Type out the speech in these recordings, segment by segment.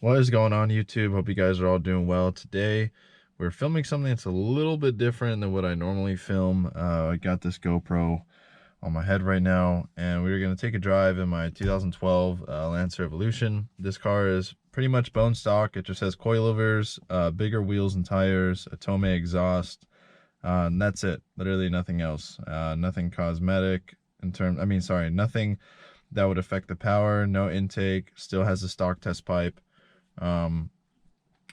What is going on, YouTube? Hope you guys are all doing well. Today we're filming something that's a little bit different than what I normally film. I got this GoPro on my head right now, and we're going to take a drive in my 2012 Lancer Evolution. This car is pretty much bone stock. It just has coilovers, bigger wheels and tires, a Tomei exhaust, and that's it. Literally nothing else. Nothing cosmetic nothing that would affect the power. No intake. Still has a stock test pipe.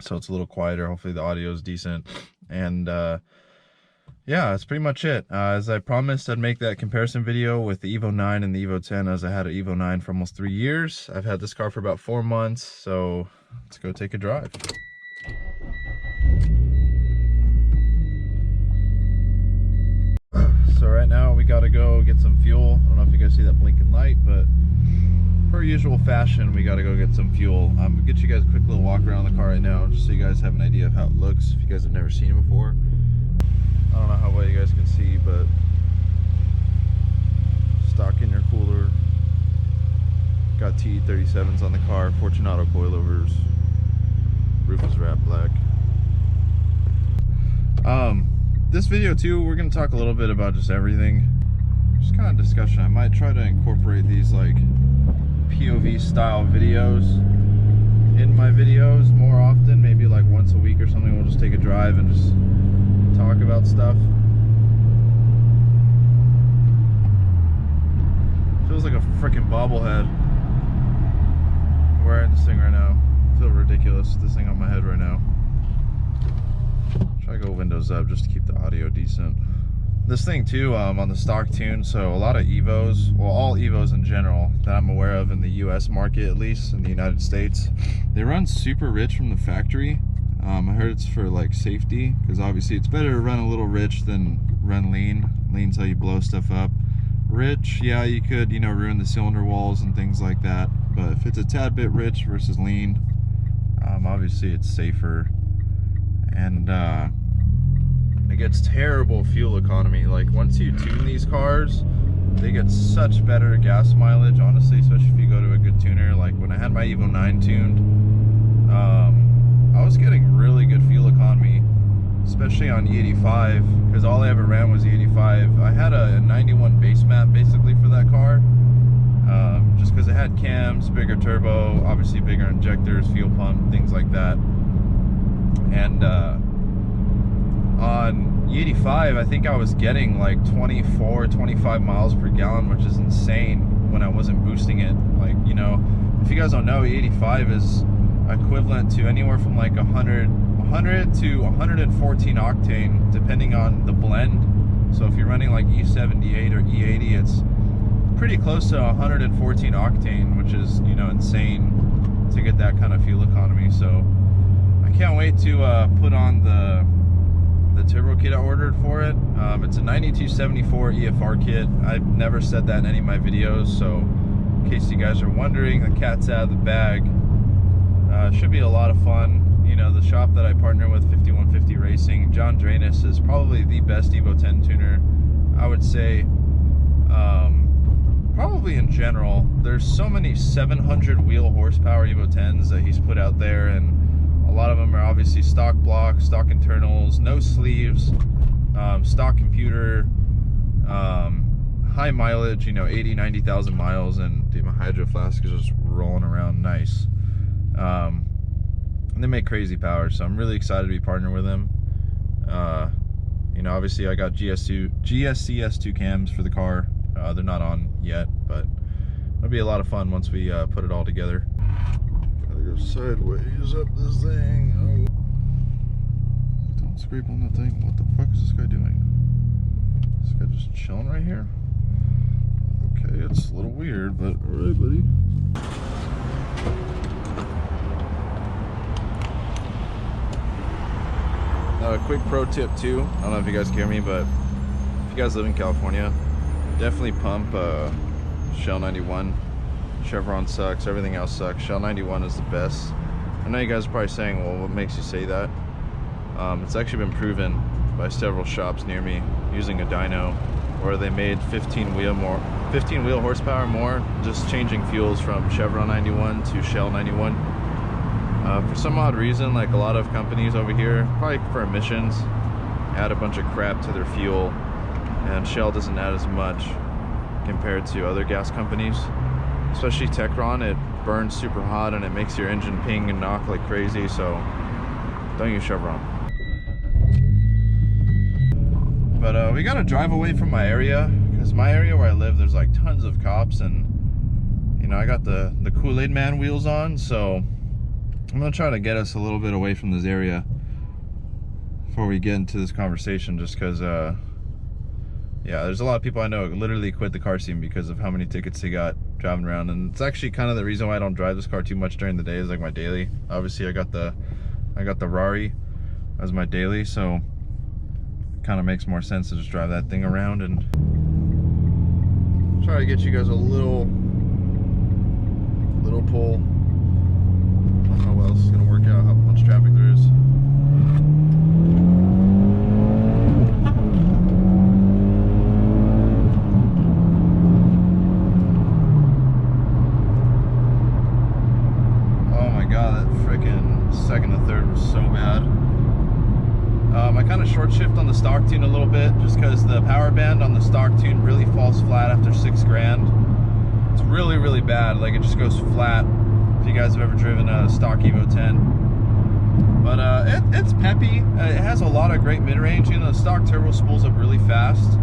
So it's a little quieter. Hopefully the audio is decent. And yeah, that's pretty much it. As I promised, I'd make that comparison video with the Evo 9 and the Evo 10, as I had an Evo 9 for almost 3 years. I've had this car for about 4 months, so let's go take a drive. So right now we gotta go get some fuel. I don't know if you guys see that blinking light, but per usual fashion, we gotta go get some fuel. I'm gonna get you guys a quick little walk around the car right now, just so you guys have an idea of how it looks, if you guys have never seen it before. I don't know how well you guys can see, but stock intercooler. Got T37s on the car, Fortunato coilovers. Roof is wrapped black. This video too, we're gonna talk a little bit about just everything. Just kind of discussion. I might try to incorporate these like POV style videos in my videos more often, maybe like once a week or something. We'll just take a drive and just talk about stuff. Feels like a freaking bobblehead. I'm wearing this thing right now. I feel ridiculous with this thing on my head right now. Try to go windows up just to keep the audio decent. This thing too, on the stock tune, so a lot of Evos, well, all Evos in general that I'm aware of in the US market, at least in the United States, they run super rich from the factory. I heard it's for like safety, because obviously it's better to run a little rich than run lean. Lean's how you blow stuff up. Rich, yeah, you could, you know, ruin the cylinder walls and things like that, but if it's a tad bit rich versus lean, obviously it's safer. And it gets terrible fuel economy. Like once you tune these cars, they get such better gas mileage, honestly, especially if you go to a good tuner. Like when I had my Evo 9 tuned, I was getting really good fuel economy, especially on E85, because all I ever ran was E85. I had a 91 base map basically for that car, just because it had cams, bigger turbo, obviously bigger injectors, fuel pump, things like that. And on E85, I think I was getting like 24, 25 miles per gallon, which is insane when I wasn't boosting it. Like, you know, if you guys don't know, E85 is equivalent to anywhere from like 100 to 114 octane, depending on the blend. So if you're running like E78 or E80, it's pretty close to 114 octane, which is, you know, insane to get that kind of fuel economy. So I can't wait to put on the turbo kit I ordered for it. It's a 9274 EFR kit. I've never said that in any of my videos, so in case you guys are wondering, the cat's out of the bag. Should be a lot of fun. You know, the shop that I partner with, 5150 Racing, John Dranis, is probably the best Evo 10 tuner, I would say. Probably in general. There's so many 700 wheel horsepower Evo 10s that he's put out there, and a lot of them are obviously stock blocks, stock internals, no sleeves, stock computer, high mileage, you know, 80, 90,000 miles, and dude, my hydro flask is just rolling around nice. And they make crazy power, so I'm really excited to be partnering with them. You know, obviously I got GSCS2 cams for the car. They're not on yet, but it'll be a lot of fun once we put it all together. Go sideways up this thing. Oh. Don't scrape on the thing. What the fuck is this guy doing? This guy just chilling right here? Okay, it's a little weird, but alright, buddy. Quick pro tip too. I don't know if you guys can hear me, but if you guys live in California, definitely pump Shell 91. Chevron sucks, everything else sucks. Shell 91 is the best. I know you guys are probably saying, well, what makes you say that? It's actually been proven by several shops near me using a dyno where they made 15 wheel horsepower more, just changing fuels from Chevron 91 to Shell 91. For some odd reason, like a lot of companies over here, probably for emissions, add a bunch of crap to their fuel, and Shell doesn't add as much compared to other gas companies. Especially Techron, it burns super hot and it makes your engine ping and knock like crazy, so don't use Chevron. But we gotta drive away from my area, because my area where I live, there's like tons of cops, and you know, I got the Kool-Aid Man wheels on, so I'm gonna try to get us a little bit away from this area before we get into this conversation, just because yeah, there's a lot of people I know literally quit the car scene because of how many tickets they got driving around. And it's actually kind of the reason why I don't drive this car too much during the day, is like my daily. Obviously I got the Rari as my daily, so it kind of makes more sense to just drive that thing around and try to get you guys a little pull. I don't know what else is gonna work out, how much traffic there is. Second and third was so bad. I kind of short shift on the stock tune a little bit, just because the power band on the stock tune really falls flat after $6 grand. It's really bad, like it just goes flat if you guys have ever driven a stock Evo 10. But it's peppy. It has a lot of great mid-range. You know, the stock turbo spools up really fast,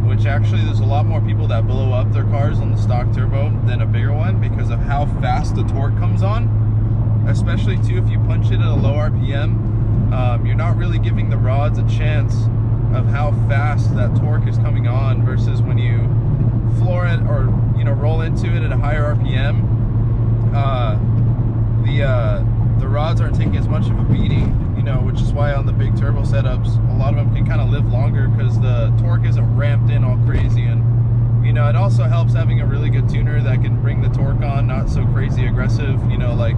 which actually there's a lot more people that blow up their cars on the stock turbo than a bigger one because of how fast the torque comes on. Especially too if you punch it at a low RPM, you're not really giving the rods a chance of how fast that torque is coming on, versus when you floor it or, you know, roll into it at a higher RPM, the rods aren't taking as much of a beating, you know, which is why on the big turbo setups a lot of them can kind of live longer because the torque isn't ramped in all crazy. And you know, it also helps having a really good tuner that can bring the torque on not so crazy aggressive. You know, like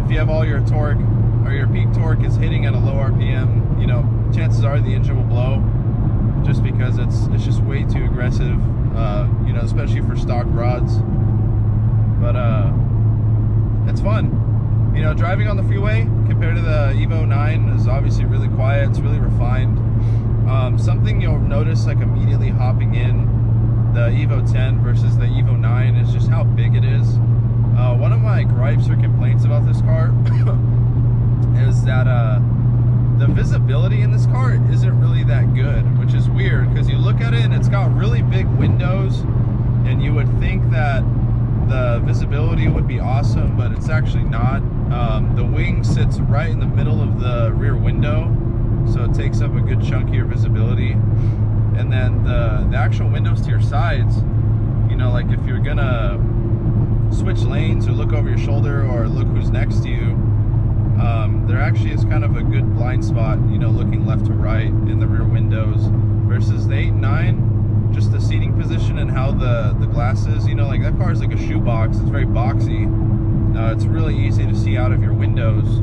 if you have all your torque or your peak torque is hitting at a low RPM, you know, chances are the engine will blow, just because it's just way too aggressive, you know, especially for stock rods. But it's fun. You know, driving on the freeway compared to the Evo 9 is obviously really quiet. It's really refined. Something you'll notice like immediately hopping in the Evo 10 versus the Evo 9 is just how big it is. One of my gripes or complaints about this car is that the visibility in this car isn't really that good, which is weird because you look at it and it's got really big windows, and you would think that the visibility would be awesome, but it's actually not. The wing sits right in the middle of the rear window, so it takes up a good chunk of your visibility. And then the actual windows to your sides, you know, like if you're gonna switch lanes or look over your shoulder or look who's next to you, there actually is kind of a good blind spot, you know, looking left to right in the rear windows, versus the 8 and 9, just the seating position and how the glass is, you know, like that car is like a shoebox. It's very boxy. It's really easy to see out of your windows,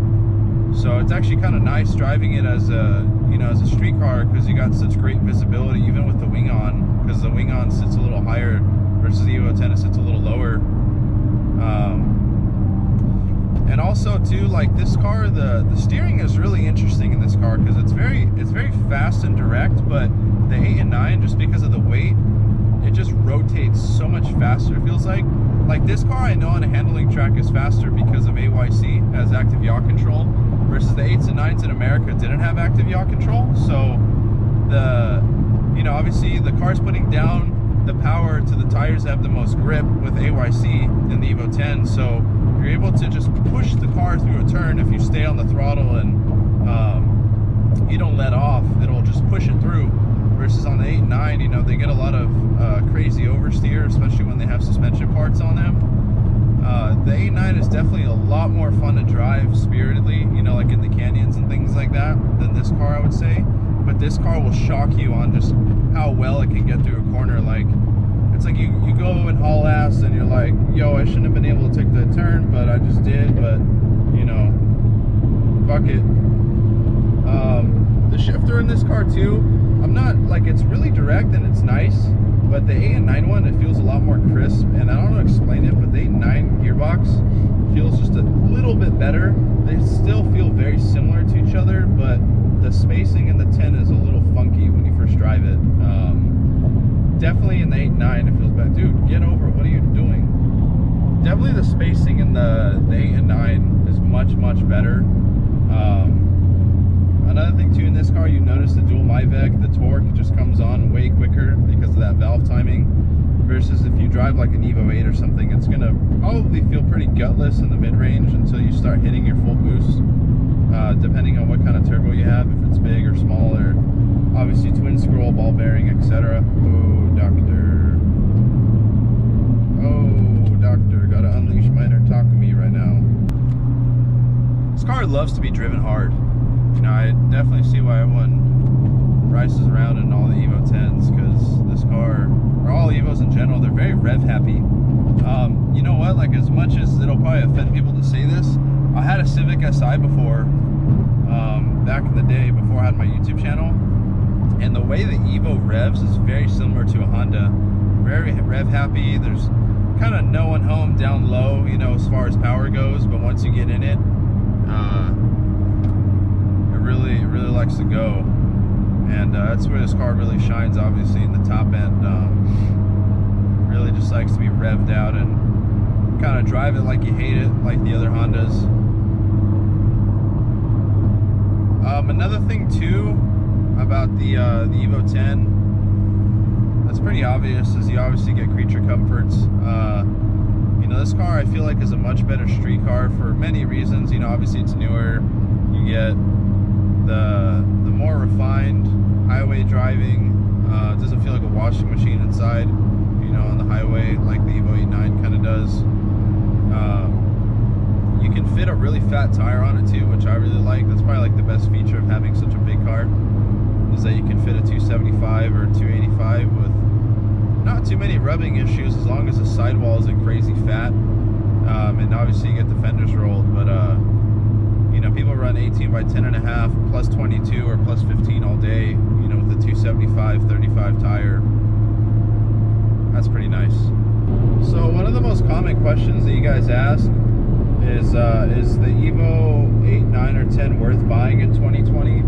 so it's actually kind of nice driving it as a, you know, as a street car, because you got such great visibility even with the wing on, because the wing on sits a little higher versus the Evo 10 it sits a little lower. And also too, like this car, the steering is really interesting in this car, because it's very fast and direct, but the 8 and 9, just because of the weight, it just rotates so much faster. It feels like this car I know on a handling track is faster because of AYC as active yaw control, versus the 8s and 9s in America didn't have active yaw control. So you know, obviously the car's putting down the power to the tires that have the most grip with AYC in the Evo 10, so you're able to just push the car through a turn. If you stay on the throttle and you don't let off, it'll just push it through. Versus on the 8 and 9, you know, they get a lot of crazy oversteer, especially when they have suspension parts on them. The 8 and 9 is definitely a lot more fun to drive spiritedly, you know, like in the canyons and things like that, than this car, I would say. But this car will shock you on just how well it can get through a corner. Like, it's like you go and haul ass and you're like, yo, I shouldn't have been able to take that turn, but I just did. But, you know, fuck it. The shifter in this car too, I'm not, like, it's really direct and it's nice, but the 8 and 9 one, it feels a lot more crisp. And I don't know how to explain it, but the 8 and 9 gearbox feels just a little bit better. They still feel very similar to each other, but the spacing in the 10 is a little funky when you first drive it. Definitely in the 8.9 it feels better. Dude, get over it. What are you doing? Definitely the spacing in the 8 and 9 is much better. Another thing too, in this car, you notice the dual MyVec, the torque just comes on way quicker because of that valve timing, versus if you drive like an Evo 8 or something, it's gonna probably feel pretty gutless in the mid-range until you start hitting your full boost, depending on what kind of turbo you have, if it's big or small, or obviously twin scroll, ball bearing, etc. Oh, doctor. Oh, doctor, gotta unleash my inner Takumi right now. This car loves to be driven hard. You know, I definitely see why everyone races around in all the Evo 10s, because this car, or all Evos in general, they're very rev happy. You know what, like, as much as it'll probably offend people to say this, I had a Civic Si before, back in the day, before I had my YouTube channel, and the way the Evo revs is very similar to a Honda. Very rev happy. There's kind of no one home down low, you know, as far as power goes, but once you get in it, it really likes to go, and that's where this car really shines, obviously, in the top end. Really just likes to be revved out and kind of drive it like you hate it, like the other Hondas. Another thing too about the Evo 10 that's pretty obvious is you obviously get creature comforts. You know, this car I feel like is a much better street car for many reasons. You know, obviously it's newer, you get the more refined highway driving. It doesn't feel like a washing machine inside, you know, on the highway like the Evo 8.9 kind of does. You can fit a really fat tire on it too, which I really like. That's probably like the best feature of having such a big car, is that you can fit a 275 or 285 with not too many rubbing issues, as long as the sidewall isn't crazy fat. And obviously you get the fenders rolled, but you know, people run 18 by 10.5 plus 22 or plus 15 all day, you know, with a 275 35 tire. That's pretty nice. So one of the most common questions that you guys ask is the Evo 8, 9, or 10 worth buying in 2020?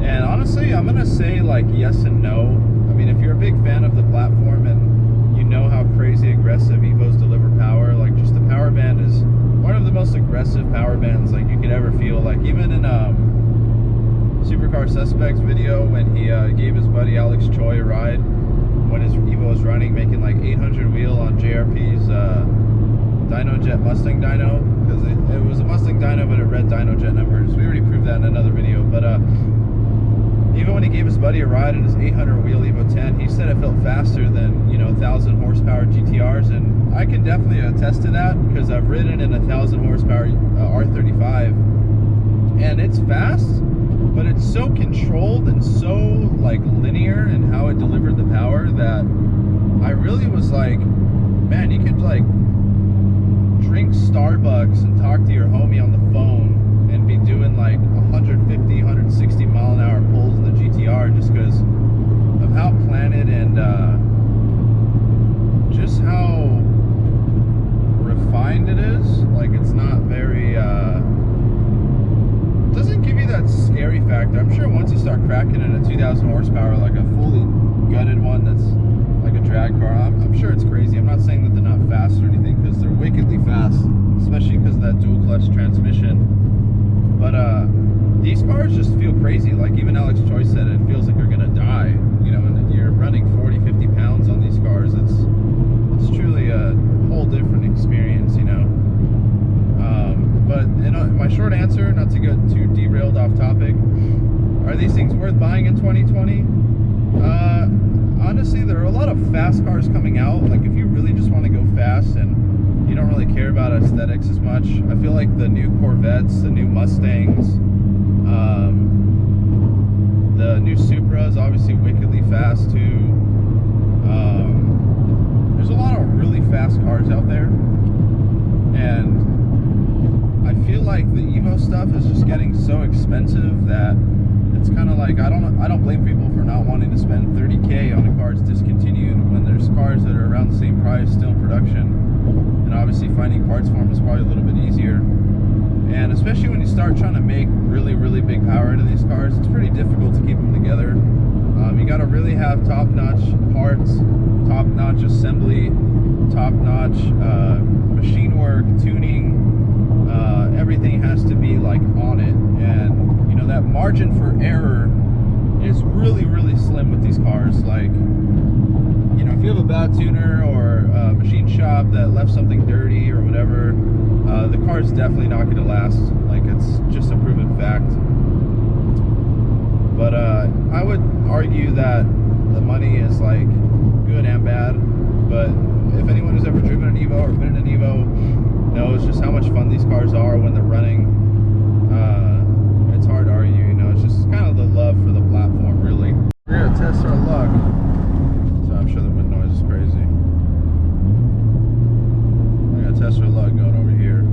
And honestly, I'm gonna say like yes and no. I mean, if you're a big fan of the platform and you know how crazy aggressive Evos deliver power, like just the power band is one of the most aggressive power bands like you could ever feel. Like even in Supercar Suspects video, when he gave his buddy Alex Choi a ride when his Evo was running, making like 800 wheel on JRP's DynoJet Mustang dyno, because it was a Mustang dyno, but it read DynoJet numbers. We already proved that in another video, but even when he gave his buddy a ride in his 800 wheel Evo 10, he said it felt faster than, you know, 1,000 horsepower GTRs, and I can definitely attest to that, because I've ridden in a 1,000 horsepower R35, and it's fast, but it's so controlled and so like linear in how it delivered the power that I really was like, man, you could like drink Starbucks and talk to your homie on the phone and be doing like 150, 160 mile an hour pulls in the GTR, just because of how planted and just how refined it is. Like, it's not very doesn't give you that scary factor. I'm sure once you start cracking it at 2,000 horsepower, like a fully gutted one that's like a drag car, I'm sure it's crazy. I'm not saying that they're not fast or anything, because they're wickedly fast, especially because of that dual clutch transmission. But these cars just feel crazy. Like even Alex Choi said, it feels like you're gonna die, you know, and you're running 40, 50 pounds on these cars. It's truly a whole different experience, you know. But you know, my short answer, not to get too derailed off topic, are these things worth buying in 2020? Honestly, there are a lot of fast cars coming out. Like if you really just want to go fast and you don't really care about aesthetics as much, I feel like the new Corvettes, the new Mustangs, the new Supra is obviously wickedly fast too. There's a lot of really fast cars out there, and I feel like the Evo stuff is just getting so expensive that it's kind of like, I don't blame people for not wanting to spend 30K on a car that's discontinued when there's cars that are around the same price still in production. And and obviously finding parts for them is probably a little bit easier. And especially when you start trying to make really, really big power into these cars, it's pretty difficult to keep them together. You got to really have top-notch parts, top-notch assembly, top-notch machine work, tuning. Everything has to be like on it, and you know that margin for error is really, really slim with these cars. Like, you know, if you have a bad tuner or a machine shop that left something dirty or whatever, the car is definitely not going to last. Like, it's just a proven fact. But I would argue that the money is like good and bad. But if anyone who's ever driven an Evo or been in an Evo knows just how much fun these cars are when they're running, it's hard to argue. You know, it's just kind of the love for the platform, really. We're gonna test our luck. So I'm sure the wind noise is crazy. We're gonna test our luck going over here.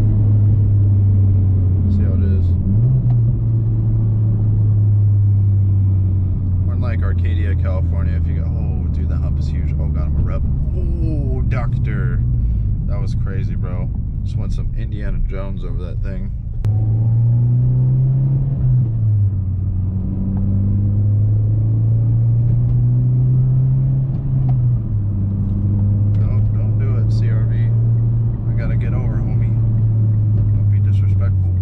See how it is. We're in like Arcadia, California. If you go, oh dude, that hump is huge. Oh god, I'm a rep. Oh, doctor. That was crazy, bro. Just went some Indiana Jones over that thing. No, don't do it, CRV. I gotta get over, homie. Don't be disrespectful.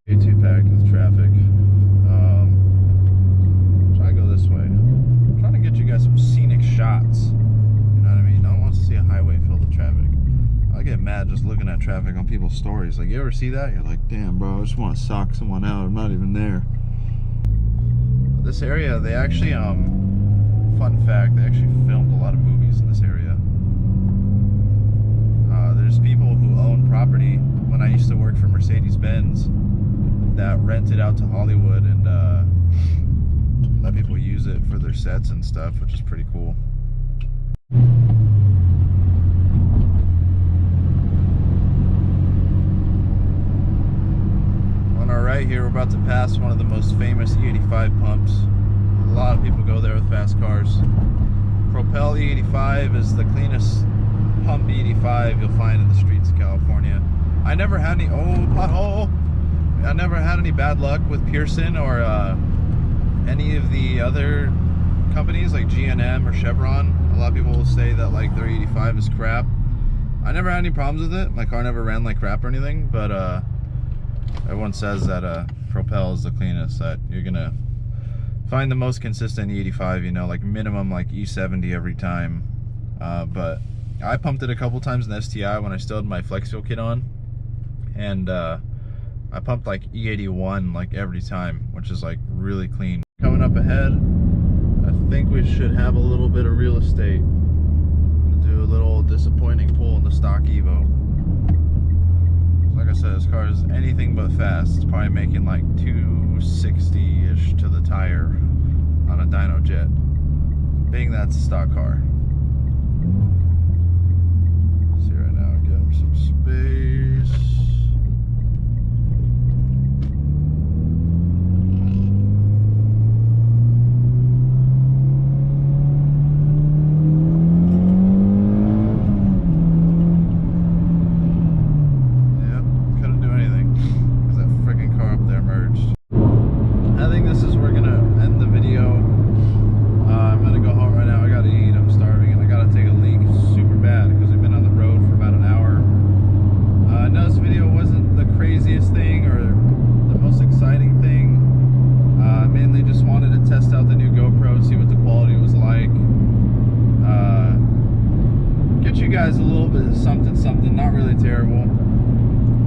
Way too packed with traffic. Try to go this way. I'm trying to get you guys some scenic shots. You know what I mean? No one wants to see a highway filled with traffic. I get mad just looking at traffic on people's stories. Like, you ever see that? You're like, damn, bro, I just want to sock someone out. I'm not even there. This area, they actually, fun fact, they actually filmed a lot of movies in this area. There's people who own property. When I used to work for Mercedes-Benz, that rented out to Hollywood and let people use it for their sets and stuff, which is pretty cool. On our right here, we're about to pass one of the most famous E85 pumps. A lot of people go there with fast cars. Propel E85 is the cleanest pump E85 you'll find in the streets of California. I never had any, pothole! I never had any bad luck with Pearson or any of the other companies like G&M or Chevron. A lot of people will say that like their 85 is crap. I never had any problems with it. My car never ran like crap or anything, but everyone says that Propel is the cleanest, that you're gonna find the most consistent E85, you know, like minimum like E70 every time. But I pumped it a couple times in the STI when I still had my flex fuel kit on, and I pumped like E81 like every time, which is like really clean. Coming up ahead, I think we should have a little bit of real estate. Do a little disappointing pull in the stock Evo. Like I said, this car is anything but fast. It's probably making like 260-ish to the tire on a dyno jet. Being that's a stock car. See right now, give him some space. A little bit of something, not really terrible.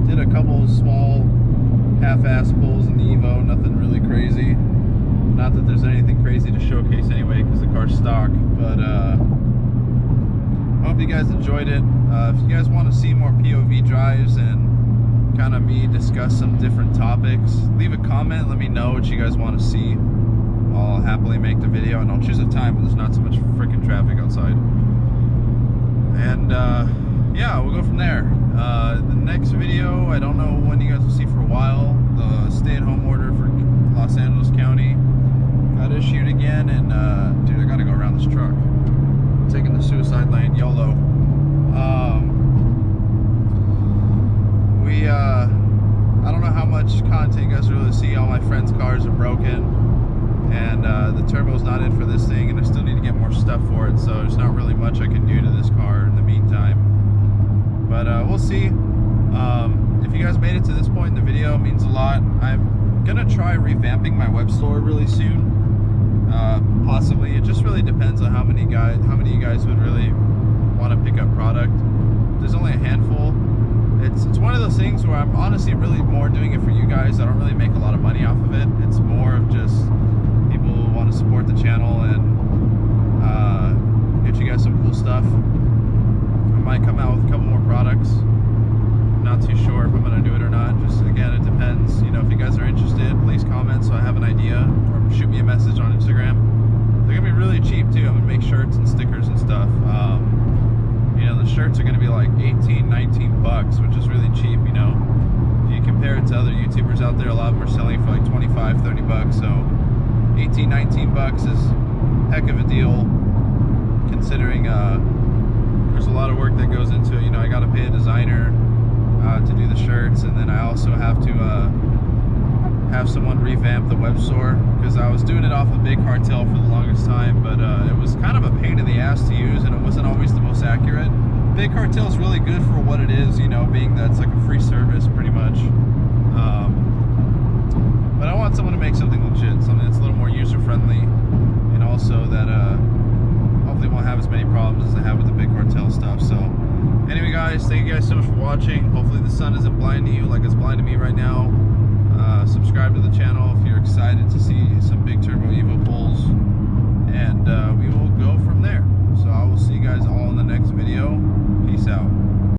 Did a couple of small half-ass pulls in the Evo, nothing really crazy. Not that there's anything crazy to showcase anyway, because the car's stock, but I hope you guys enjoyed it. If you guys want to see more POV drives and kind of me discuss some different topics, leave a comment, let me know what you guys want to see. I'll happily make the video, and I'll choose a time when there's not so much freaking traffic outside. And yeah, we'll go from there. The next video, I don't know when you guys will see for a while. The stay-at-home order for Los Angeles County got issued again. again, and dude, I gotta go around this truck. I'm taking the suicide lane, YOLO. I don't know how much content you guys really see. All my friends' cars are broken, and the turbo's not in for this thing, and I still need to get more stuff for it, so there's not really much I can do to this car in the meantime. But we'll see. If you guys made it to this point in the video, it means a lot. I'm gonna try revamping my web store really soon. Possibly. It just really depends on how many of you guys would really want to pick up product. There's only a handful. It's one of those things where I'm honestly really more doing it for you guys. I don't really make a lot of money off of it. It's more of just people who want to support the channel and get you guys some cool stuff. I might come out with a couple more products. Not too sure if I'm going to do it or not. Just again, it depends. You know, if you guys are interested, please comment so I have an idea, or shoot me a message on Instagram. They're going to be really cheap too. I'm going to make shirts and stickers and stuff. You know, the shirts are going to be like 18, 19 bucks, which is really cheap, you know. If you compare it to other YouTubers out there, a lot of them are selling for like 25, 30 bucks. So 18, 19 bucks is a heck of a deal, considering there's a lot of work that goes into it. You know, I got to pay a designer to do the shirts, and then I also have to have someone revamp the web store, because I was doing it off of Big Cartel for the longest time, but it was kind of a pain in the ass to use, and it wasn't always the most accurate. Big Cartel is really good for what it is, you know, being that it's like a free service pretty much. But I want someone to make something legit, something that's a little more user-friendly, and also that hopefully won't have as many problems as I have with the Big Cartel stuff. So anyway, guys, thank you guys so much for watching. Hopefully the sun isn't blinding you like it's blinding me right now. Subscribe to the channel if you're excited to